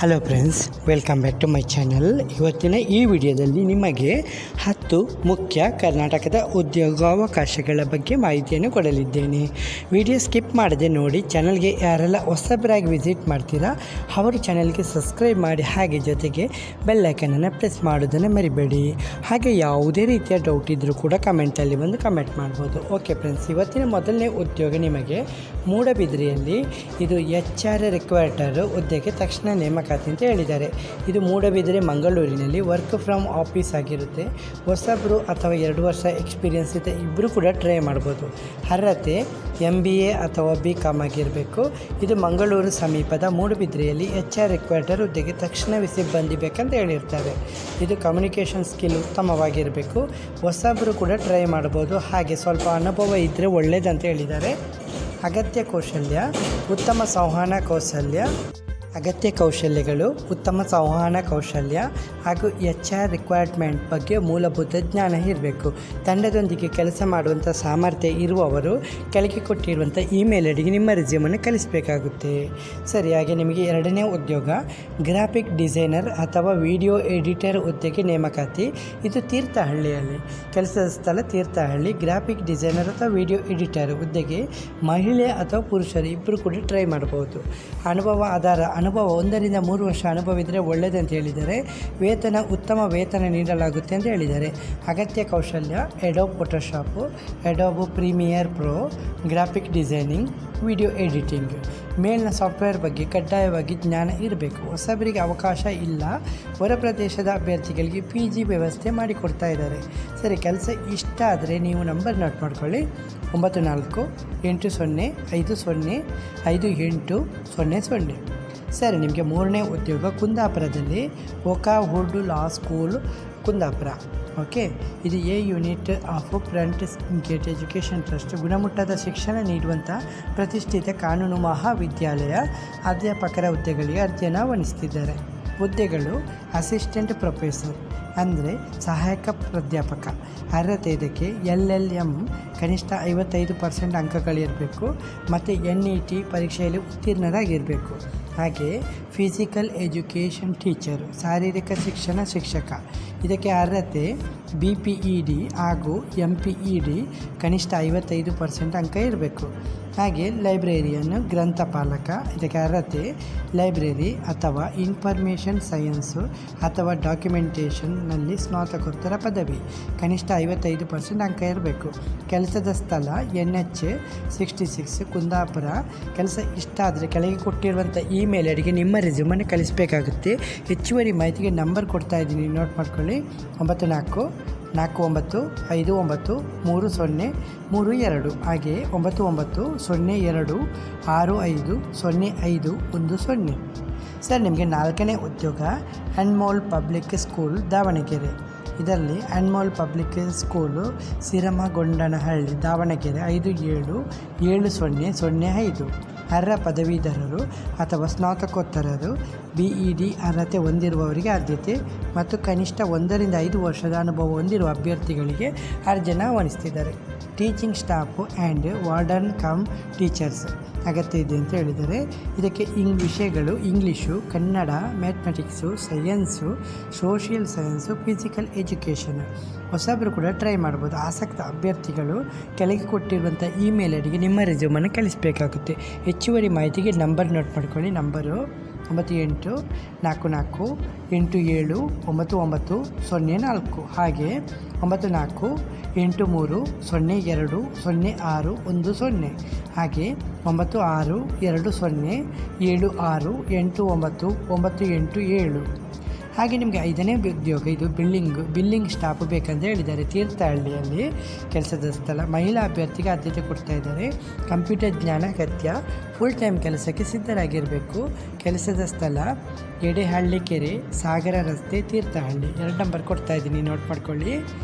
Hello friends, welcome back to my channel. ಇವತ್ತಿನ ಈ ವಿಡಿಯೋದಲ್ಲಿ ನಿಮಗೆ 10 ಮುಖ್ಯ ಕರ್ನಾಟಕದ ಉದ್ಯೋಗಾವಕಾಶಗಳ ಬಗ್ಗೆ ಮಾಹಿತಿಯನ್ನು ಕೊಡಲಿದ್ದೇನೆ. ವಿಡಿಯೋ ಸ್ಕಿಪ್ ಮಾಡದೆ ನೋಡಿ. ಚಾನಲ್ಗೆ ಯಾರೆಲ್ಲ ಹೊಸಬರಾಗಿ ವಿಸಿಟ್ ಮಾಡ್ತೀರಾ ಅವರು ಚಾನಲ್ಗೆ ಸಬ್ಸ್ಕ್ರೈಬ್ ಮಾಡಿ, ಹಾಗೆ ಜೊತೆಗೆ ಬೆಲ್ ಐಕನನ್ನು ಪ್ರೆಸ್ ಮಾಡೋದನ್ನು ಮರಿಬೇಡಿ. ಹಾಗೆ ಯಾವುದೇ ರೀತಿಯ ಡೌಟ್ ಇದ್ದರೂ ಕೂಡ ಕಮೆಂಟಲ್ಲಿ ಬಂದು ಕಮೆಂಟ್ ಮಾಡ್ಬೋದು. ಓಕೆ ಫ್ರೆಂಡ್ಸ್, ಇವತ್ತಿನ ಮೊದಲನೇ ಉದ್ಯೋಗ ನಿಮಗೆ ಮೂಡಬಿದ್ರಿಯಲ್ಲಿ ಇದು HR ರಿಕ್ವೈರ್ಟರ್ ಹುದ್ದೆಗೆ ತಕ್ಷಣ ನೇಮಕಾತಿ ಅಂತ ಹೇಳಿದ್ದಾರೆ. ಇದು ಮೂಡಬಿದ್ರೆ ಮಂಗಳೂರಿನಲ್ಲಿ ವರ್ಕ್ ಫ್ರಮ್ ಆಫೀಸ್ ಆಗಿರುತ್ತೆ. ಹೊಸಬ್ರು ಅಥವಾ 2 ವರ್ಷ ಎಕ್ಸ್ಪೀರಿಯನ್ಸ್ ಇದೆ ಇಬ್ಬರು ಕೂಡ ಟ್ರೈ ಮಾಡ್ಬೋದು. ಅರ್ಹತೆ MBA ಅಥವಾ BCom ಆಗಿರಬೇಕು. ಇದು ಮಂಗಳೂರು ಸಮೀಪದ ಮೂಡಬಿದ್ರೆಯಲ್ಲಿ HR ರಿಕ್ವೈರ್ಟರ್ ಹುದ್ದೆಗೆ ತಕ್ಷಣ ಸಿಬ್ಬಂದಿ ಬೇಕಂತ ಹೇಳಿರ್ತಾರೆ. ಇದು ಕಮ್ಯುನಿಕೇಷನ್ ಸ್ಕಿಲ್ ಉತ್ತಮವಾಗಿರಬೇಕು. ಹೊಸಬ್ರು ಕೂಡ ಟ್ರೈ ಮಾಡ್ಬೋದು. ಹಾಗೆ ಸ್ವಲ್ಪ ಅನುಭವ ಇದ್ದರೆ ಒಳ್ಳೆಯದಂತ ಹೇಳಿದ್ದಾರೆ. ಅಗತ್ಯ ಕೌಶಲ್ಯಗಳು ಉತ್ತಮ ಸಂವಹನ ಕೌಶಲ್ಯ ಹಾಗೂ HR ರಿಕ್ವೈರ್ಮೆಂಟ್ ಬಗ್ಗೆ ಮೂಲಭೂತ ಜ್ಞಾನ ಇರಬೇಕು. ತಂಡದೊಂದಿಗೆ ಕೆಲಸ ಮಾಡುವಂಥ ಸಾಮರ್ಥ್ಯ ಇರುವವರು ಕೆಳಗೆ ಕೊಟ್ಟಿರುವಂಥ ಇಮೇಲ್ ಐಡಿಗೆ ನಿಮ್ಮ ರೆಸ್ಯೂಮನ್ನು ಕಳಿಸಬೇಕಾಗುತ್ತೆ. ಸರಿ, ಹಾಗೆ ನಿಮಗೆ ಎರಡನೇ ಉದ್ಯೋಗ ಗ್ರಾಫಿಕ್ ಡಿಸೈನರ್ ಅಥವಾ ವಿಡಿಯೋ ಎಡಿಟರ್ ಹುದ್ದೆಗೆ ನೇಮಕಾತಿ. ಇದು ತೀರ್ಥಹಳ್ಳಿಯಲ್ಲಿ ಕೆಲಸದ ಸ್ಥಳ ತೀರ್ಥಹಳ್ಳಿ. ಗ್ರಾಫಿಕ್ ಡಿಸೈನರ್ ಅಥವಾ ವಿಡಿಯೋ ಎಡಿಟರ್ ಹುದ್ದೆಗೆ ಮಹಿಳೆ ಅಥವಾ ಪುರುಷರು ಇಬ್ಬರು ಕೂಡ ಟ್ರೈ ಮಾಡ್ಬೋದು. ಅನುಭವ 1 ರಿಂದ 3 ವರ್ಷ ಅನುಭವ ಇದ್ದರೆ ಒಳ್ಳೆಯದಂತ ಹೇಳಿದ್ದಾರೆ. ಉತ್ತಮ ವೇತನ ನೀಡಲಾಗುತ್ತೆ ಅಂತ ಹೇಳಿದ್ದಾರೆ. ಅಗತ್ಯ ಕೌಶಲ್ಯ Adobe Photoshop, Adobe Premiere Pro, graphic designing, video editing. ಮೇಲಿನ ಸಾಫ್ಟ್ವೇರ್ ಬಗ್ಗೆ ಕಡ್ಡಾಯವಾಗಿ ಜ್ಞಾನ ಇರಬೇಕು. ಹೊಸಬರಿಗೆ ಅವಕಾಶ ಇಲ್ಲ. ಹೊರ ಪ್ರದೇಶದ ಅಭ್ಯರ್ಥಿಗಳಿಗೆ PG ವ್ಯವಸ್ಥೆ ಮಾಡಿಕೊಡ್ತಾ ಇದ್ದಾರೆ. ಸರಿ, ಕೆಲಸ ಇಷ್ಟ ಆದರೆ ನೀವು ನಂಬರ್ ನೋಟ್ ಮಾಡ್ಕೊಳ್ಳಿ. 9480505800. ಸರಿ, ನಿಮಗೆ ಮೂರನೇ ಉದ್ಯೋಗ ಕುಂದಾಪುರದಲ್ಲಿ ಓಕಾವುಡ್ ಲಾ ಸ್ಕೂಲ್ ಕುಂದಾಪುರ. ಓಕೆ, ಇದು A unit of front gate education trust ಗುಣಮಟ್ಟದ ಶಿಕ್ಷಣ ನೀಡುವಂಥ ಪ್ರತಿಷ್ಠಿತ ಕಾನೂನು ಮಹಾವಿದ್ಯಾಲಯ. ಅಧ್ಯಾಪಕರ ಹುದ್ದೆಗಳಿಗೆ ಅರ್ಜಿಯನ್ನು ಆಹ್ವಾನಿಸ್ತಿದ್ದಾರೆ. ಹುದ್ದೆಗಳು ಅಸಿಸ್ಟೆಂಟ್ ಪ್ರೊಫೆಸರ್ ಅಂದರೆ ಸಹಾಯಕ ಪ್ರಾಧ್ಯಾಪಕ. ಅರ್ಹತೆ ಇದಕ್ಕೆ LLM ಕನಿಷ್ಠ 55% ಅಂಕಗಳಿರಬೇಕು ಮತ್ತು NET ಪರೀಕ್ಷೆಯಲ್ಲಿ ಉತ್ತೀರ್ಣರಾಗಿರಬೇಕು. ಹಾಗೆ ಫಿಸಿಕಲ್ ಎಜುಕೇಷನ್ ಟೀಚರು ಶಾರೀರಿಕ ಶಿಕ್ಷಣ ಶಿಕ್ಷಕ. ಇದಕ್ಕೆ ಅರ್ಹತೆ BPED ಹಾಗೂ MPED ಕನಿಷ್ಠ 55% ಅಂಕ ಇರಬೇಕು. ಹಾಗೆ ಲೈಬ್ರೇರಿಯನ್ ಗ್ರಂಥಪಾಲಕ. ಇದಕ್ಕೆ ಅರ್ಹತೆ ಲೈಬ್ರರಿ ಅಥವಾ ಇನ್ಫಾರ್ಮೇಷನ್ ಸೈನ್ಸು ಅಥವಾ ಡಾಕ್ಯುಮೆಂಟೇಷನ್ನಲ್ಲಿ ಸ್ನಾತಕೋತ್ತರ ಪದವಿ. ಕನಿಷ್ಠ 55% ಅಂಕ ಇರಬೇಕು. ಕೆಲಸದ ಸ್ಥಳ NH 66 ಕುಂದಾಪುರ. ಕೆಲಸ ಇಷ್ಟ ಆದರೆ ಕೆಳಗೆ ಕೊಟ್ಟಿರುವಂಥ ಇಮೇಲ್ ಐಡಿಗೆ ನಿಮ್ಮ ರೆಸ್ಯೂಮನ್ನು ಕಳಿಸಬೇಕಾಗುತ್ತೆ. ಹೆಚ್ಚುವರಿ ಮಾಹಿತಿಗೆ ನಂಬರ್ ಕೊಡ್ತಾ ಇದ್ದೀನಿ, ನೋಟ್ ಮಾಡ್ಕೊಳ್ಳಿ. 9449593032. ಹಾಗೆ 9902650510. ಸರ್, ನಿಮಗೆ ನಾಲ್ಕನೇ ಉದ್ಯೋಗ ಅನ್ಮೋಲ್ ಪಬ್ಲಿಕ್ ಸ್ಕೂಲ್ ದಾವಣಗೆರೆ. ಇದರಲ್ಲಿ ಅನ್ಮೋಲ್ ಪಬ್ಲಿಕ್ ಸ್ಕೂಲು ಸಿರಮಗೊಂಡನಹಳ್ಳಿ ದಾವಣಗೆರೆ 577005. ಅರ್ಹ ಪದವೀಧರರು ಅಥವಾ ಸ್ನಾತಕೋತ್ತರರು BED ಅರ್ಹತೆ ಹೊಂದಿರುವವರಿಗೆ ಆದ್ಯತೆ ಮತ್ತು ಕನಿಷ್ಠ 1 ರಿಂದ 5 ವರ್ಷದ ಅನುಭವ ಹೊಂದಿರುವ ಅಭ್ಯರ್ಥಿಗಳಿಗೆ ಅರ್ಜಿಯನ್ನು ಆಹ್ವಾನಿಸ್ತಿದ್ದಾರೆ. Teaching staff and warden cum teachers ಅಗತ್ಯ ಇದೆ ಅಂತ ಹೇಳಿದ್ದಾರೆ. ಇದಕ್ಕೆ ವಿಷಯಗಳು English, Kannada, mathematics, science, social science, physical education. ಹೊಸಬ್ರು ಕೂಡ ಟ್ರೈ ಮಾಡ್ಬೋದು. ಆಸಕ್ತ ಅಭ್ಯರ್ಥಿಗಳು ಕೆಳಗೆ ಕೊಟ್ಟಿರುವಂಥ ಇಮೇಲ್ ಐಡಿಗೆ ನಿಮ್ಮ ರೆಸ್ಯೂಮನ್ನು ಕಳಿಸಬೇಕಾಗುತ್ತೆ. ಹೆಚ್ಚುವರಿ ಮಾಹಿತಿಗೆ ನಂಬರ್ ನೋಟ್ ಮಾಡ್ಕೊಳ್ಳಿ. ನಂಬರು 9844879990. ಹಾಗೆ 9483020610. ಹಾಗೆ 9620768997. ಹಾಗೆ ನಿಮಗೆ 5ನೇ ಉದ್ಯೋಗ ಇದು ಬಿಲ್ಲಿಂಗ್ ಸ್ಟಾಫ್ ಬೇಕಂತ ಹೇಳಿದ್ದಾರೆ. ತೀರ್ಥಹಳ್ಳಿಯಲ್ಲಿ ಕೆಲಸದ ಸ್ಥಳ. ಮಹಿಳಾ ಅಭ್ಯರ್ಥಿಗೆ ಆದ್ಯತೆ ಕೊಡ್ತಾ ಇದ್ದಾರೆ. ಕಂಪ್ಯೂಟರ್ ಜ್ಞಾನ ಅಗತ್ಯ. ಫುಲ್ ಟೈಮ್ ಕೆಲಸಕ್ಕೆ ಸಿದ್ಧರಾಗಿರಬೇಕು. ಕೆಲಸದ ಸ್ಥಳ ಎಡೆಹಳ್ಳಿ ಕೆರೆ, ಸಾಗರ ರಸ್ತೆ, ತೀರ್ಥಹಳ್ಳಿ. 2 ನಂಬರ್ ಕೊಡ್ತಾ ಇದ್ದೀನಿ, ನೋಟ್ ಮಾಡ್ಕೊಳ್ಳಿ.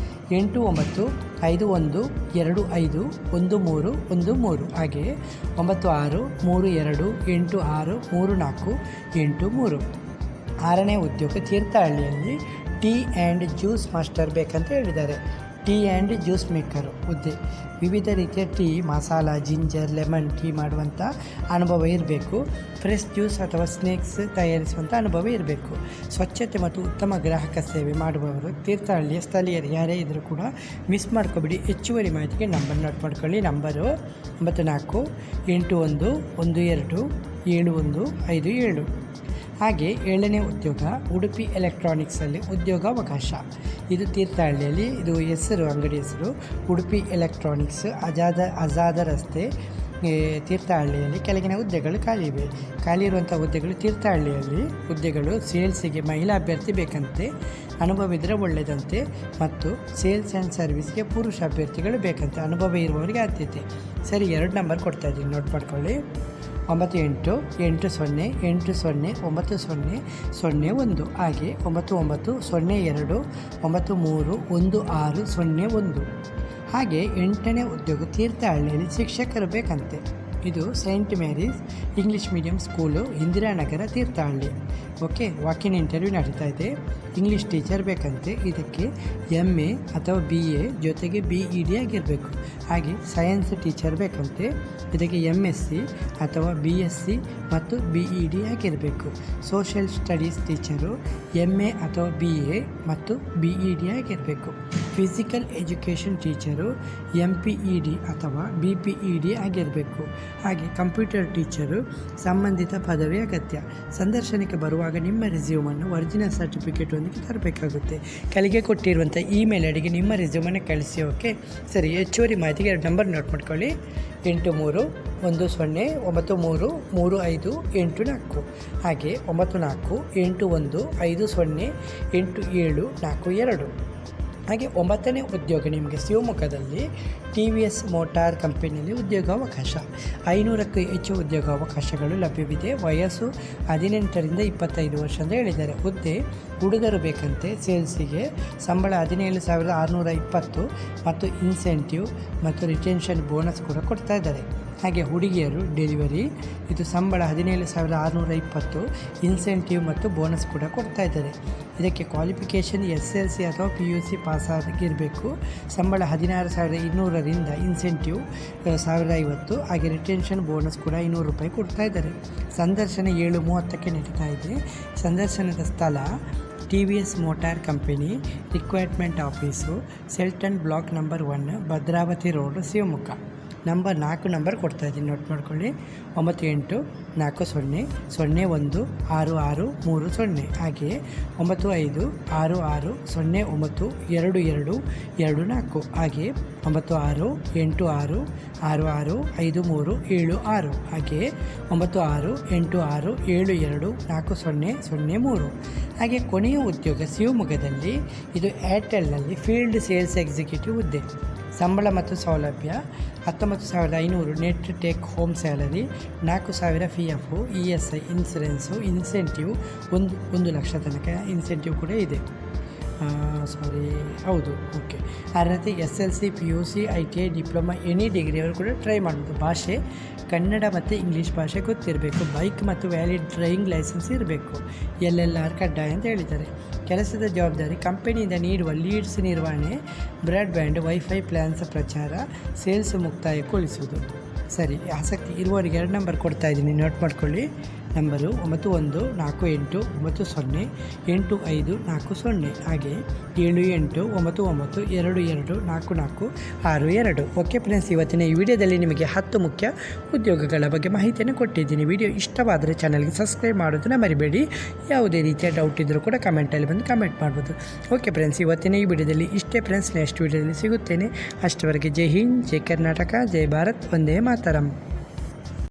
8952251313. ಹಾಗೆ 9632863483. 6ನೇ ಉದ್ಯೋಗ ತೀರ್ಥಹಳ್ಳಿಯಲ್ಲಿ ಟೀ ಆ್ಯಂಡ್ ಜ್ಯೂಸ್ ಮಾಸ್ಟರ್ ಬೇಕಂತ ಹೇಳಿದ್ದಾರೆ. ಟೀ ಆ್ಯಂಡ್ ಜ್ಯೂಸ್ ಮೇಕರು ಹುದ್ದೆ. ವಿವಿಧ ರೀತಿಯ tea, masala, ginger, lemon tea ಮಾಡುವಂಥ ಅನುಭವ ಇರಬೇಕು. ಫ್ರೆಶ್ ಜ್ಯೂಸ್ ಅಥವಾ ಸ್ನ್ಯಾಕ್ಸ್ ತಯಾರಿಸುವಂಥ ಅನುಭವ ಇರಬೇಕು. ಸ್ವಚ್ಛತೆ ಮತ್ತು ಉತ್ತಮ ಗ್ರಾಹಕ ಸೇವೆ ಮಾಡುವವರು ತೀರ್ಥಹಳ್ಳಿಯ ಸ್ಥಳೀಯರು ಯಾರೇ ಇದ್ದರೂ ಕೂಡ ಮಿಸ್ ಮಾಡ್ಕೊಬಿಡಿ. ಹೆಚ್ಚುವರಿ ಮಾಹಿತಿಗೆ ನಂಬರ್ ನೋಟ್ ಮಾಡ್ಕೊಳ್ಳಿ. ನಂಬರು 9481127157. ಹಾಗೆ 7ನೇ ಉದ್ಯೋಗ ಉಡುಪಿ ಎಲೆಕ್ಟ್ರಾನಿಕ್ಸಲ್ಲಿ ಉದ್ಯೋಗಾವಕಾಶ. ಇದು ತೀರ್ಥಹಳ್ಳಿಯಲ್ಲಿ, ಇದು ಅಂಗಡಿ ಹೆಸರು ಉಡುಪಿ ಎಲೆಕ್ಟ್ರಾನಿಕ್ಸ್, ಆಜಾದ ರಸ್ತೆ, ತೀರ್ಥಹಳ್ಳಿಯಲ್ಲಿ. ಕೆಳಗಿನ ಹುದ್ದೆಗಳು ಖಾಲಿ ಇವೆ. ಖಾಲಿ ಇರುವಂಥ ಹುದ್ದೆಗಳು ತೀರ್ಥಹಳ್ಳಿಯಲ್ಲಿ ಹುದ್ದೆಗಳು ಸೇಲ್ಸಿಗೆ ಮಹಿಳಾ ಅಭ್ಯರ್ಥಿ ಬೇಕಂತೆ, ಅನುಭವ ಇದ್ದರೆ ಒಳ್ಳೆಯದಂತೆ. ಮತ್ತು ಸೇಲ್ಸ್ ಆ್ಯಂಡ್ ಸರ್ವಿಸ್ಗೆ ಪುರುಷ ಅಭ್ಯರ್ಥಿಗಳು ಬೇಕಂತೆ, ಅನುಭವ ಇರುವವರಿಗೆ ಆದ್ಯತೆ. ಸರಿ, 2 ನಂಬರ್ ಕೊಡ್ತಾಯಿದ್ದೀನಿ, ನೋಟ್ ಮಾಡ್ಕೊಳ್ಳಿ. 9880909001. ಹಾಗೆ 9902931601. ಹಾಗೆ 8ನೇ ಉದ್ಯೋಗ ತೀರ್ಥಹಳ್ಳಿಯಲ್ಲಿ ಶಿಕ್ಷಕರು ಬೇಕಂತೆ. ಇದು Saint Mary's English medium school, Indiranagar, Thirthahalli. Okay, walk in interview ನಡೀತಾ ಇದೆ. ಇಂಗ್ಲೀಷ್ ಟೀಚರ್ ಬೇಕಂತೆ. ಇದಕ್ಕೆ MA ಅಥವಾ BA ಜೊತೆಗೆ BED ಆಗಿರಬೇಕು. ಹಾಗೆ ಸೈನ್ಸ್ ಟೀಚರ್ ಬೇಕಂತೆ. ಇದಕ್ಕೆ MSc ಅಥವಾ BSc ಮತ್ತು BED ಆಗಿರಬೇಕು. ಸೋಷಿಯಲ್ ಸ್ಟಡೀಸ್ ಟೀಚರು MA ಅಥವಾ BA ಮತ್ತು BED ಆಗಿರಬೇಕು. ಫಿಸಿಕಲ್ ಎಜುಕೇಷನ್ ಟೀಚರು MPED ಅಥವಾ BPED ಆಗಿರಬೇಕು. ಹಾಗೆ ಕಂಪ್ಯೂಟರ್ ಟೀಚರು ಸಂಬಂಧಿತ ಪದವಿ ಅಗತ್ಯ. ಸಂದರ್ಶನಕ್ಕೆ ಬರುವಾಗ ನಿಮ್ಮ ರೆಸ್ಯೂಮನ್ನು ಒರಿಜಿನಲ್ ಸರ್ಟಿಫಿಕೇಟ್ ಒಂದಿಗೆ ತರಬೇಕಾಗುತ್ತೆ. ಕೆಳಗೆ ಕೊಟ್ಟಿರುವಂಥ ಇಮೇಲ್ ಐಡಿಗೆ ನಿಮ್ಮ ರೆಸ್ಯೂಮನ್ನು ಕಳಿಸಿ. ಓಕೆ, ಸರಿ. ಹೆಚ್ಚುವರಿ ಮಾಹಿತಿಗೆ 2 ನಂಬರ್ ನೋಟ್ ಮಾಡ್ಕೊಳ್ಳಿ. 8310933584. ಹಾಗೆ 9481508742. ಹಾಗೆ 9ನೇ ಉದ್ಯೋಗ ನಿಮಗೆ ಶಿವಮೊಗ್ಗದಲ್ಲಿ TVS ಮೋಟಾರ್ ಕಂಪನಿಯಲ್ಲಿ ಉದ್ಯೋಗಾವಕಾಶ. 500ಕ್ಕೂ ಹೆಚ್ಚು ಉದ್ಯೋಗಾವಕಾಶಗಳು ಲಭ್ಯವಿದೆ. ವಯಸ್ಸು 18ರಿಂದ 25 ವರ್ಷ ಅಂತ ಹೇಳಿದ್ದಾರೆ. ಹುದ್ದೆ ಹುಡುಗರು ಬೇಕಂತೆ. ಸೇಲ್ಸಿಗೆ ಸಂಬಳ 17,620 ಮತ್ತು ಇನ್ಸೆಂಟಿವ್ ಮತ್ತು ರಿಟೆನ್ಷನ್ ಬೋನಸ್ ಕೂಡ ಕೊಡ್ತಾ ಇದ್ದಾರೆ. ಹಾಗೆ ಹುಡುಗಿಯರು ಡೆಲಿವರಿ, ಇದು ಸಂಬಳ 17,620, ಇನ್ಸೆಂಟಿವ್ ಮತ್ತು ಬೋನಸ್ ಕೂಡ ಕೊಡ್ತಾ ಇದ್ದಾರೆ. ಇದಕ್ಕೆ ಕ್ವಾಲಿಫಿಕೇಷನ್ SLC ಅಥವಾ PUC ಪಾಸ್ ಆಗಿರಬೇಕು. ಸಂಬಳ 16,200ರಿಂದ ಇನ್ಸೆಂಟಿವ್ 1,050. ಹಾಗೆ ರಿಟೆನ್ಷನ್ ಬೋನಸ್ ಕೂಡ 200 ರೂಪಾಯಿ ಕೊಡ್ತಾ ಇದ್ದಾರೆ. ಸಂದರ್ಶನ 7:30ಕ್ಕೆ ನಡೀತಾ ಇದೆ. ಸಂದರ್ಶನದ ಸ್ಥಳ TVS motor company, requirement office, ಸೆಲ್ಟನ್ block number 1, Bhadravati road, Shivamogga. 4 number ಕೊಡ್ತಾಯಿದ್ದೀನಿ, ನೋಟ್ ಮಾಡ್ಕೊಳ್ಳಿ. 9840016630. ಹಾಗೆ 9566092224. ಹಾಗೆ 9686665376. ಹಾಗೆ 9686724003. ಹಾಗೆ ಕೊನೆಯ ಉದ್ಯೋಗ ಶಿವಮೊಗ್ಗದಲ್ಲಿ, ಇದು ಏರ್ಟೆಲ್ನಲ್ಲಿ ಫೀಲ್ಡ್ ಸೇಲ್ಸ್ ಎಕ್ಸಿಕ್ಯೂಟಿವ್ ಹುದ್ದೆ. ಸಂಬಳ ಮತ್ತು ಸೌಲಭ್ಯ 19,500 net take home salary, 4,000 PF, ESI, insurance, incentive 1 lakh ತನಕ ಇನ್ಸೆಂಟಿವ್ ಕೂಡ ಇದೆ. ಹೌದು, ಓಕೆ. ಅರ್ಹತೆ SLC, PUC, ITI, diploma, any degree ಅವರು ಕೂಡ ಟ್ರೈ ಮಾಡ್ಬೋದು. ಭಾಷೆ ಕನ್ನಡ ಮತ್ತು ಇಂಗ್ಲೀಷ್ ಭಾಷೆ ಗೊತ್ತಿರಬೇಕು. ಬೈಕ್ ಮತ್ತು ವ್ಯಾಲಿಡ್ ಡ್ರೈವಿಂಗ್ ಲೈಸೆನ್ಸ್ ಇರಬೇಕು. LLR ಕಡ್ಡಾಯ ಅಂತ ಹೇಳಿದ್ದಾರೆ. ಕೆಲಸದ ಜವಾಬ್ದಾರಿ ಕಂಪನಿಯಿಂದ ನೀಡುವ ಲೀಡ್ಸ್ ನಿರ್ವಹಣೆ, ಬ್ರಾಡ್ಬ್ಯಾಂಡ್ ವೈಫೈ ಪ್ಲ್ಯಾನ್ಸ್ ಪ್ರಚಾರ, ಸೇಲ್ಸ್ ಮುಕ್ತಾಯಗೊಳಿಸುವುದು. ಸರಿ, ಆಸಕ್ತಿ ಇರುವವರಿಗೆ 2 ನಂಬರ್ ಕೊಡ್ತಾ ಇದ್ದೀನಿ, ನೋಟ್ ಮಾಡ್ಕೊಳ್ಳಿ. ನಂಬರು 9148908540. ಹಾಗೆ 7899224462. ಓಕೆ ಫ್ರೆಂಡ್ಸ್, ಇವತ್ತಿನ ಈ ವಿಡಿಯೋದಲ್ಲಿ ನಿಮಗೆ 10 ಮುಖ್ಯ ಉದ್ಯೋಗಗಳ ಬಗ್ಗೆ ಮಾಹಿತಿಯನ್ನು ಕೊಟ್ಟಿದ್ದೀನಿ. ವಿಡಿಯೋ ಇಷ್ಟವಾದರೆ ಚಾನಲ್ಗೆ ಸಬ್ಸ್ಕ್ರೈಬ್ ಮಾಡೋದನ್ನು ಮರಿಬೇಡಿ. ಯಾವುದೇ ರೀತಿಯ ಡೌಟ್ ಇದ್ದರೂ ಕೂಡ ಕಮೆಂಟಲ್ಲಿ ಬಂದು ಕಮೆಂಟ್ ಮಾಡ್ಬೋದು. ಓಕೆ ಫ್ರೆಂಡ್ಸ್, ಇವತ್ತಿನ ಈ ವಿಡಿಯೋದಲ್ಲಿ ಇಷ್ಟೇ ಫ್ರೆಂಡ್ಸ್. ನೆಕ್ಸ್ಟ್ ವಿಡಿಯೋದಲ್ಲಿ ಸಿಗುತ್ತೇನೆ. ಅಷ್ಟವರೆಗೆ ಜೈ ಹಿಂದ್, ಜೈ ಕರ್ನಾಟಕ, ಜೈ ಭಾರತ್, ವಂದೇ ಮಾತರಂ.